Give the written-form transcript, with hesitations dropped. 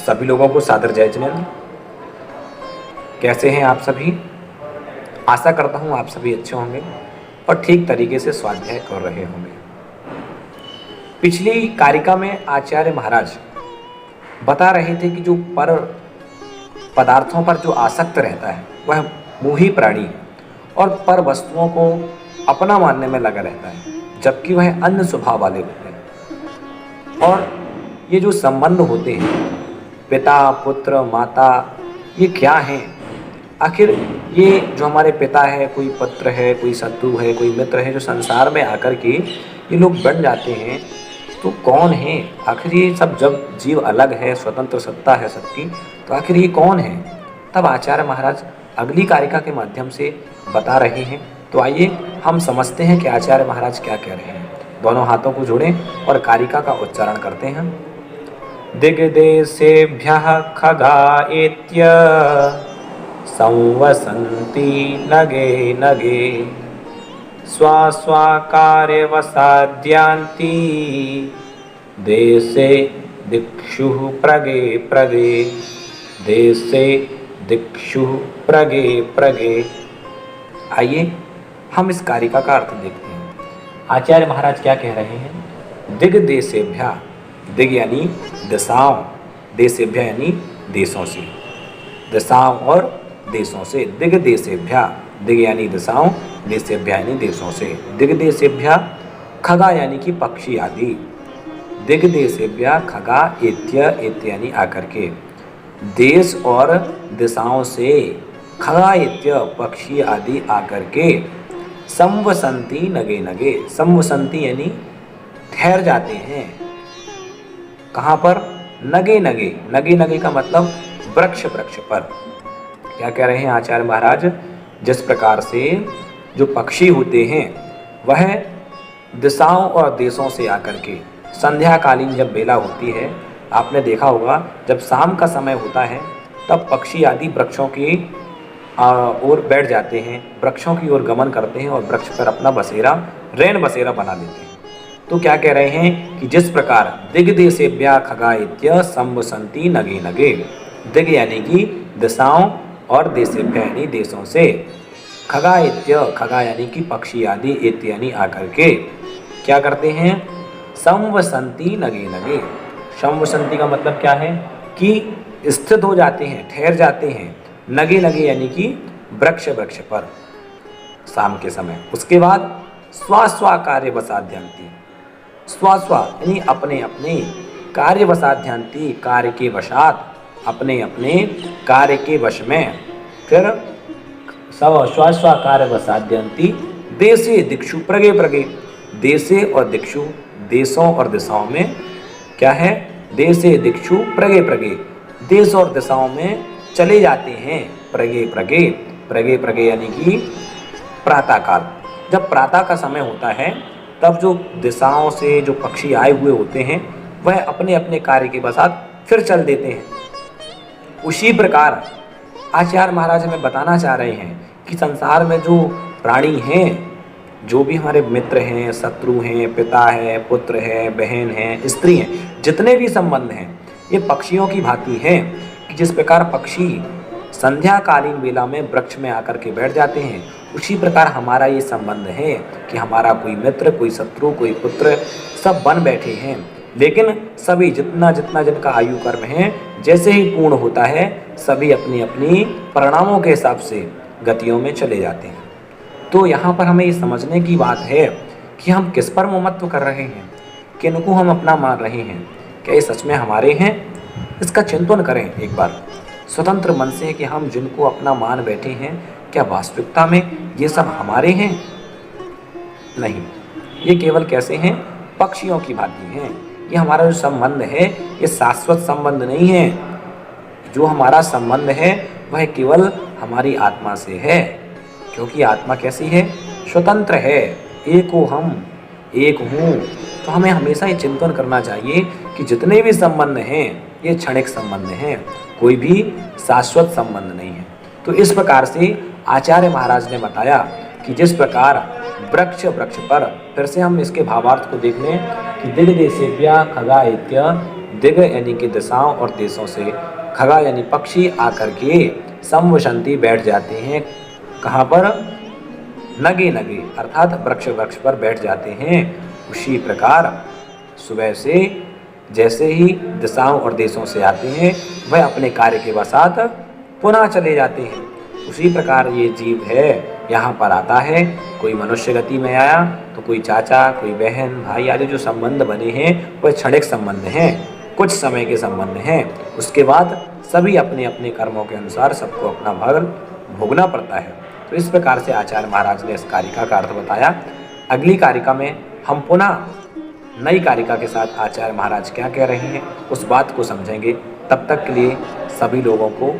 सभी लोगों को सादर जय जिनेंद्र। कैसे हैं आप सभी? आशा करता हूँ आप सभी अच्छे होंगे और ठीक तरीके से स्वाध्याय कर रहे होंगे। पिछली कारिका में आचार्य महाराज बता रहे थे कि जो पर पदार्थों पर जो आसक्त रहता है वह मोही प्राणी है और पर वस्तुओं को अपना मानने में लगा रहता है, जबकि वह अन्य स्वभाव वाले होते हैं। और ये जो संबंध होते हैं पिता पुत्र माता, ये क्या हैं? आखिर ये जो हमारे पिता है, कोई पुत्र है, कोई शत्रु है, कोई मित्र है, जो संसार में आकर के ये लोग बन जाते हैं, तो कौन है आखिर ये सब? जब जीव अलग है, स्वतंत्र सत्ता है सबकी, तो आखिर ये कौन है? तब आचार्य महाराज अगली कारिका के माध्यम से बता रहे हैं। तो आइए हम समझते हैं कि आचार्य महाराज क्या कह रहे हैं। दोनों हाथों को जोड़ें और कारिका का उच्चारण करते हैं। दिग्देशेभ्यः खगाएत्य संवसन्ति नगे नगे स्वास्वाकार्यवसाद्यान्ति देशे दिक्षु प्रगे प्रगे देशे दिक्षु प्रगे प्रगे। आइए हम इस कारिका का अर्थ देखते हैं। आचार्य महाराज क्या कह रहे हैं? दिग्देशेभ्यः, दिग यानी दिशाओं, देशेभ्यः यानी देशों से, दिशाओं और देशों से। दिग्देशेभ्यः, दिग यानी दिशाओं, देशेभ्यः यानी देशों से। दिग्देशेभ्यः खगा यानी कि पक्षी आदि। दिग्देशेभ्यः खगा एत्य, एत्य यानी आकर के, देश और दिशाओं से, खगा एत्य पक्षी आदि आकर के, संवसन्ति नगे नगे, संवसन्ति यानी ठहर जाते हैं। कहाँ पर? नगे नगे, नगे नगे का मतलब वृक्ष वृक्ष पर। क्या कह रहे हैं आचार्य महाराज? जिस प्रकार से जो पक्षी होते हैं वह दिशाओं और देशों से आकर के संध्याकालीन जब बेला होती है, आपने देखा होगा जब शाम का समय होता है तब पक्षी आदि वृक्षों की ओर बैठ जाते हैं, वृक्षों की ओर गमन करते हैं और वृक्ष पर अपना बसेरा, रैन बसेरा बना लेते हैं। तो क्या कह रहे हैं कि जिस प्रकार दिग्देशेभ्यः खगाएत्य संवसन्ति नगे नगे, दिग यानी कि दिशाओं और देशेभ्यः यानी देशों से, खगाएत्य खगा यानी कि पक्षी आदि, एत्य यानी आकर के क्या करते हैं? संवसन्ति नगे नगे। संवसन्ति का मतलब क्या है? कि स्थित हो जाते हैं, ठहर जाते हैं। नगे नगे यानी कि वृक्ष वृक्ष पर शाम के समय। उसके बाद स्वा कार्यवसाद्यन्ति, स्वा यानी अपने अपने, कार्यवसाद्यन्ति कार्य के वशात, अपने अपने कार्य के वश में। फिर स्वा कार्यवसाद्यन्ति देशे दिक्षु प्रगे प्रगे, देशे और दिक्षु, देशों और दिशाओं में क्या है? देशे दिक्षु प्रगे प्रगे, देश और दिशाओं में चले जाते हैं। प्रगे प्रगे, प्रगे प्रगे यानी कि प्रातःकाल, जब प्रातः का समय होता है तब जो दिशाओं से जो पक्षी आए हुए होते हैं वह अपने अपने कार्य के बसात फिर चल देते हैं। उसी प्रकार आचार्य महाराज हमें बताना चाह रहे हैं कि संसार में जो प्राणी हैं, जो भी हमारे मित्र हैं, शत्रु हैं, पिता है, पुत्र है, बहन है, स्त्री हैं, जितने भी संबंध हैं ये पक्षियों की भांति हैं कि जिस प्रकार पक्षी संध्याकालीन बेला में वृक्ष में आकर के बैठ जाते हैं, उसी प्रकार हमारा ये संबंध है कि हमारा कोई मित्र, कोई शत्रु, कोई पुत्र सब बन बैठे हैं। लेकिन सभी जितना जितना जिनका आयु कर्म है जैसे ही पूर्ण होता है, सभी अपनी अपनी परिणामों के हिसाब से गतियों में चले जाते हैं। तो यहाँ पर हमें ये समझने की बात है कि हम किस पर ममत्व कर रहे हैं, किनको हम अपना मान रहे हैं, क्या ये सच में हमारे हैं? इसका चिंतन करें एक बार स्वतंत्र मन से कि हम जिनको अपना मान बैठे हैं, क्या वास्तविकता में ये सब हमारे हैं? नहीं, ये केवल कैसे हैं? पक्षियों की भांति हैं। ये हमारा जो संबंध है ये शाश्वत संबंध नहीं है। जो हमारा संबंध है वह केवल हमारी आत्मा से है, क्योंकि आत्मा कैसी है? स्वतंत्र है। एको हम, एक हूँ। तो हमें हमेशा ये चिंतन करना चाहिए कि जितने भी संबंध हैं ये क्षणिक संबंध हैं, कोई भी शाश्वत संबंध नहीं है। तो इस प्रकार से आचार्य महाराज ने बताया कि जिस प्रकार वृक्ष वृक्ष पर, फिर से हम इसके भावार्थ को देख लें कि दिग्देशेभ्यः खगाएत्य दिग यानी कि दिशाओं और देशों से, खगा यानी पक्षी आकर के समवसंती बैठ जाते हैं। कहाँ पर? नगे नगे अर्थात वृक्ष वृक्ष पर बैठ जाते हैं। उसी प्रकार सुबह से जैसे ही दिशाओं और देशों से आते हैं वह अपने कार्य के वसात पुनः चले जाते हैं। उसी प्रकार ये जीव है, यहाँ पर आता है, कोई मनुष्य गति में आया तो कोई चाचा, कोई बहन, भाई आदि जो संबंध बने हैं वह क्षणिक संबंध हैं, कुछ समय के संबंध हैं। उसके बाद सभी अपने अपने कर्मों के अनुसार सबको अपना भाग भोगना पड़ता है। तो इस प्रकार से आचार्य महाराज ने इस कारिका का अर्थ बताया। अगली कारिका में हम पुनः नई कारिका के साथ आचार्य महाराज क्या कह रहे हैं उस बात को समझेंगे। तब तक के लिए सभी लोगों को